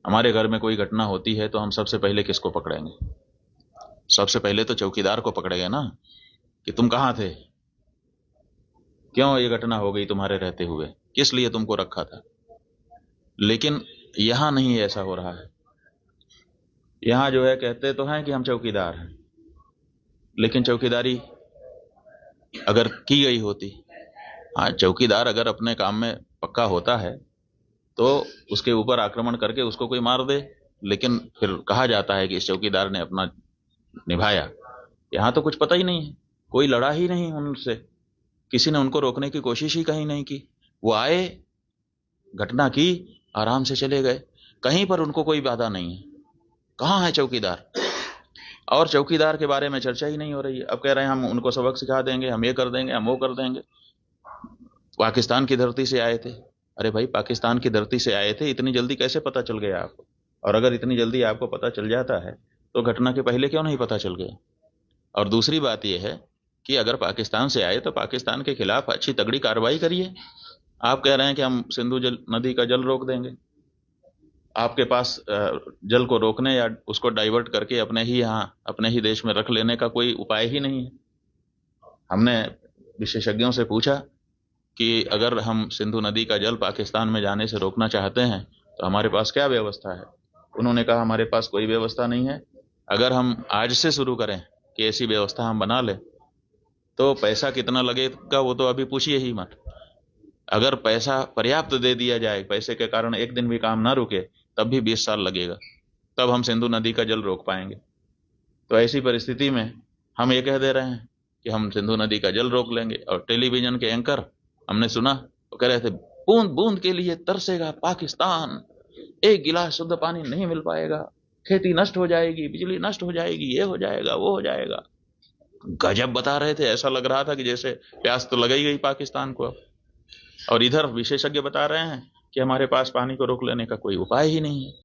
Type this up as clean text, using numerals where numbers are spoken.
हमारे घर में कोई घटना होती है तो हम सबसे पहले किसको पकड़ेंगे? सबसे पहले तो चौकीदार को पकड़ेंगे ना, कि तुम कहाँ थे, क्यों ये घटना हो गई तुम्हारे रहते हुए, किस लिए तुमको रखा था। लेकिन यहां नहीं ऐसा हो रहा है। यहां जो है कहते तो हैं कि हम चौकीदार हैं, लेकिन चौकीदारी अगर की गई होती, हाँ चौकीदार अगर अपने काम में पक्का होता है तो उसके ऊपर आक्रमण करके उसको कोई मार दे, लेकिन फिर कहा जाता है कि इस चौकीदार ने अपना निभाया। यहां तो कुछ पता ही नहीं है, कोई लड़ा ही नहीं उनसे, किसी ने उनको रोकने की कोशिश ही कहीं नहीं की। वो आए, घटना की, आराम से चले गए, कहीं पर उनको कोई बाधा नहीं है। कहाँ है चौकीदार? और चौकीदार के बारे में चर्चा ही नहीं हो रही है। अब कह रहे हैं हम उनको सबक सिखा देंगे, हम ये कर देंगे, हम वो कर देंगे। पाकिस्तान की धरती से आए थे। अरे भाई, पाकिस्तान की धरती से आए थे, इतनी जल्दी कैसे पता चल गया आपको? और अगर इतनी जल्दी आपको पता चल जाता है तो घटना के पहले क्यों नहीं पता चल गया? और दूसरी बात यह है कि अगर पाकिस्तान से आए तो पाकिस्तान के खिलाफ अच्छी तगड़ी कार्रवाई करिए। आप कह रहे हैं कि हम सिंधु नदी का जल रोक देंगे। आपके पास जल को रोकने या उसको डाइवर्ट करके अपने ही यहाँ अपने ही देश में रख लेने का कोई उपाय ही नहीं है। हमने विशेषज्ञों से पूछा कि अगर हम सिंधु नदी का जल पाकिस्तान में जाने से रोकना चाहते हैं तो हमारे पास क्या व्यवस्था है। उन्होंने कहा हमारे पास कोई व्यवस्था नहीं है। अगर हम आज से शुरू करें कि ऐसी व्यवस्था हम बना लें तो पैसा कितना लगेगा वो तो अभी पूछिए ही मत। अगर पैसा पर्याप्त दे दिया जाए, पैसे के कारण एक दिन भी काम ना रुके, तब भी 20 साल लगेगा, तब हम सिंधु नदी का जल रोक पाएंगे। तो ऐसी परिस्थिति में हम ये कह दे रहे हैं कि हम सिंधु नदी का जल रोक लेंगे। और टेलीविजन के एंकर हमने सुना, वो कह रहे थे बूंद बूंद के लिए तरसेगा पाकिस्तान, एक गिलास शुद्ध पानी नहीं मिल पाएगा, खेती नष्ट हो जाएगी, बिजली नष्ट हो जाएगी, ये हो जाएगा, वो हो जाएगा। गजब बता रहे थे, ऐसा लग रहा था कि जैसे प्यास तो लग ही गई पाकिस्तान को। और इधर विशेषज्ञ बता रहे हैं कि हमारे पास पानी को रोक लेने का कोई उपाय ही नहीं है।